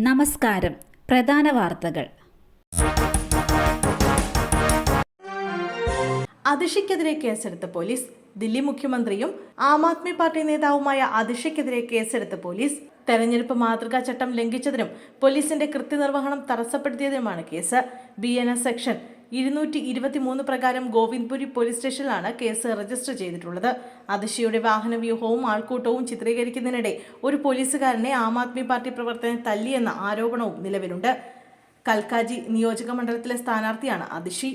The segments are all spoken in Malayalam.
നമസ്കാരം. പ്രധാന വാർത്തകൾ. അതിഷിക്കെതിരെ കേസെടുത്ത പോലീസ്. ദില്ലി മുഖ്യമന്ത്രിയും ആം ആദ്മി പാർട്ടി നേതാവുമായ അതിഷിക്കെതിരെ കേസെടുത്ത പോലീസ്. തെരഞ്ഞെടുപ്പ് മാതൃകാ ചട്ടം ലംഘിച്ചതിനും പോലീസിന്റെ കൃത്യനിർവഹണം തടസ്സപ്പെടുത്തിയതിനുമാണ് കേസ്. BNS സെക്ഷൻ 223 പ്രകാരം ഗോവിന്ദ്പുരി പോലീസ് സ്റ്റേഷനിലാണ് കേസ് രജിസ്റ്റർ ചെയ്തിട്ടുള്ളത്. അതിഷിയുടെ വാഹനവ്യൂഹവും ആൾക്കൂട്ടവും ചിത്രീകരിക്കുന്നതിനിടെ ഒരു പോലീസുകാരനെ ആം ആദ്മി പാർട്ടി പ്രവർത്തകൻ തല്ലിയെന്ന ആരോപണവും നിലവിലുണ്ട്. കൽക്കാജി നിയോജക മണ്ഡലത്തിലെ സ്ഥാനാർത്ഥിയാണ് അതിഷി.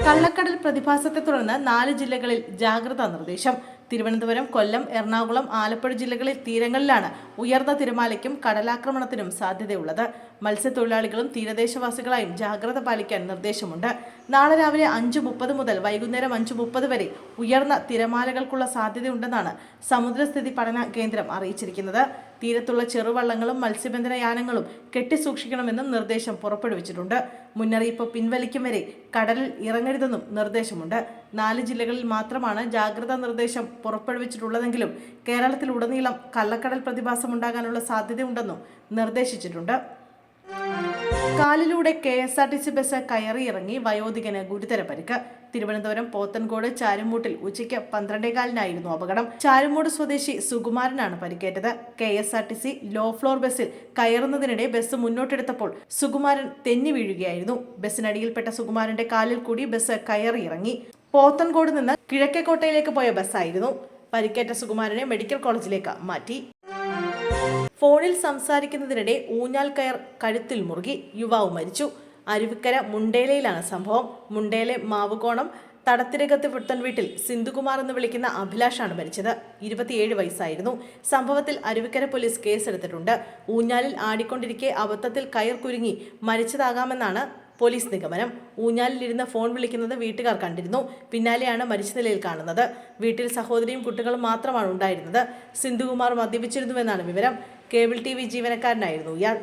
കള്ളക്കടൽ പ്രതിഭാസത്തെ തുടർന്ന് 4 ജില്ലകളിൽ ജാഗ്രതാ നിർദ്ദേശം. തിരുവനന്തപുരം, കൊല്ലം, എറണാകുളം, ആലപ്പുഴ ജില്ലകളിൽ തീരങ്ങളിലാണ് ഉയർന്ന തിരമാലയ്ക്കും കടലാക്രമണത്തിനും സാധ്യതയുള്ളത്. മത്സ്യത്തൊഴിലാളികളും തീരദേശവാസികളായും ജാഗ്രത പാലിക്കാൻ നിർദ്ദേശമുണ്ട്. നാളെ രാവിലെ 5:30 മുതൽ വൈകുന്നേരം 5:30 വരെ ഉയർന്ന തിരമാലകൾക്കുള്ള സാധ്യതയുണ്ടെന്നാണ് സമുദ്രസ്ഥിതി പഠന കേന്ദ്രം അറിയിച്ചിരിക്കുന്നത്. തീരത്തുള്ള ചെറുവള്ളങ്ങളും മത്സ്യബന്ധന യാനങ്ങളും കെട്ടിസൂക്ഷിക്കണമെന്നും നിർദ്ദേശം പുറപ്പെടുവിച്ചിട്ടുണ്ട്. മുന്നറിയിപ്പ് പിൻവലിക്കും വരെ കടലിൽ ഇറങ്ങരുതെന്നും നിർദ്ദേശമുണ്ട്. 4 ജില്ലകളിൽ മാത്രമാണ് ജാഗ്രതാ നിർദ്ദേശം പുറപ്പെടുവിച്ചിട്ടുള്ളതെങ്കിലും കേരളത്തിലുടനീളം കള്ളക്കടൽ പ്രതിഭാസമുണ്ടാകാനുള്ള സാധ്യതയുണ്ടെന്നും നിർദ്ദേശിച്ചിട്ടുണ്ട്. കാലിലൂടെ KSRTC ബസ് കയറിയിറങ്ങി വയോധികന് ഗുരുതര പരിക്ക്. തിരുവനന്തപുരം പോത്തൻകോട് ചാരുമൂട്ടിൽ ഉച്ചയ്ക്ക് 12:15 അപകടം. ചാരുമൂട് സ്വദേശി സുകുമാരനാണ് പരിക്കേറ്റത്. KSRTC ലോ ഫ്ലോർ ബസ്സിൽ കയറുന്നതിനിടെ ബസ് മുന്നോട്ടെടുത്തപ്പോൾ സുകുമാരൻ തെന്നി വീഴുകയായിരുന്നു. ബസ്സിനടിയിൽപ്പെട്ട സുകുമാരന്റെ കാലിൽ കൂടി ബസ് കയറിയിറങ്ങി. പോത്തൻകോട് നിന്ന് കിഴക്കേക്കോട്ടയിലേക്ക് പോയ ബസ്സായിരുന്നു. പരിക്കേറ്റ സുകുമാരനെ മെഡിക്കൽ കോളേജിലേക്ക് മാറ്റി. ഫോണിൽ സംസാരിക്കുന്നതിനിടെ ഊഞ്ഞാൽ കയർ കഴുത്തിൽ മുറുകി യുവാവ് മരിച്ചു. അരുവിക്കര മുണ്ടേലയിലാണ് സംഭവം. മുണ്ടേലെ മാവുകോണം തടത്തിരകത്ത് പുത്തൻ വീട്ടിൽ സിന്ധുകുമാർ എന്ന് വിളിക്കുന്ന അഭിലാഷാണ് മരിച്ചത്. 27 വയസ്സായിരുന്നു. സംഭവത്തിൽ അരുവിക്കര പോലീസ് കേസെടുത്തിട്ടുണ്ട്. ഊഞ്ഞാലിൽ ആടിക്കൊണ്ടിരിക്കെ അബദ്ധത്തിൽ കയർ കുരുങ്ങി മരിച്ചതാകാമെന്നാണ് പോലീസ് നിഗമനം. ഊഞ്ഞാലിലിരുന്ന് ഫോൺ വിളിക്കുന്നത് വീട്ടുകാർ കണ്ടിരുന്നു. പിന്നാലെയാണ് മരിച്ച നിലയിൽ കാണുന്നത്. വീട്ടിൽ സഹോദരിയും കുട്ടികളും മാത്രമാണ് ഉണ്ടായിരുന്നത്. സിന്ധുകുമാർ മദ്യപിച്ചിരുന്നുവെന്നാണ് വിവരം. കേബിൾ TV ജീവനക്കാരനായിരുന്നു ഇയാൾ.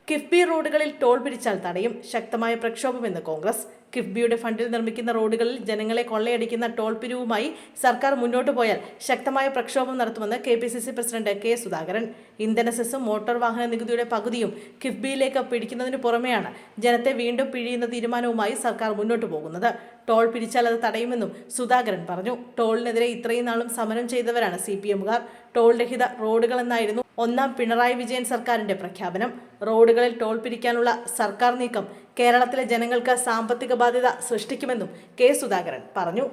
കിഫ്ബി റോഡുകളിൽ ടോൾ പിരിച്ചാൽ തടയും. ശക്തമായ പ്രക്ഷോഭമെന്ന് കോൺഗ്രസ്. കിഫ്ബിയുടെ ഫണ്ടിൽ നിർമ്മിക്കുന്ന റോഡുകളിൽ ജനങ്ങളെ കൊള്ളയടിക്കുന്ന ടോൾ പിരിവുമായി സർക്കാർ മുന്നോട്ടു പോയാൽ ശക്തമായ പ്രക്ഷോഭം നടത്തുമെന്ന് KPCC പ്രസിഡന്റ് K. സുധാകരൻ. ഇന്ധന സെസ്സും മോട്ടോർ വാഹന നികുതിയുടെ പകുതിയും കിഫ്ബിയിലേക്ക് പിടിക്കുന്നതിന് പുറമെയാണ് ജനത്തെ വീണ്ടും പിഴിയുന്ന തീരുമാനവുമായി സർക്കാർ മുന്നോട്ടു പോകുന്നത്. ടോൾ പിരിച്ചാൽ അത് തടയുമെന്നും സുധാകരൻ പറഞ്ഞു. ടോളിനെതിരെ ഇത്രയും നാളും സമരം ചെയ്തവരാണ് CPM-കാർ. ടോൾ രഹിത റോഡുകളെന്നായിരുന്നു ഒന്നാം പിണറായി വിജയൻ സർക്കാരിന്റെ പ്രഖ്യാപനം. റോഡുകളിൽ ടോൾ പിരിക്കാനുള്ള സർക്കാർ നീക്കം കേരളത്തിലെ ജനങ്ങൾക്ക് സാമ്പത്തിക ബാധ്യത സൃഷ്ടിക്കുമെന്നും K. സുധാകരൻ പറഞ്ഞു.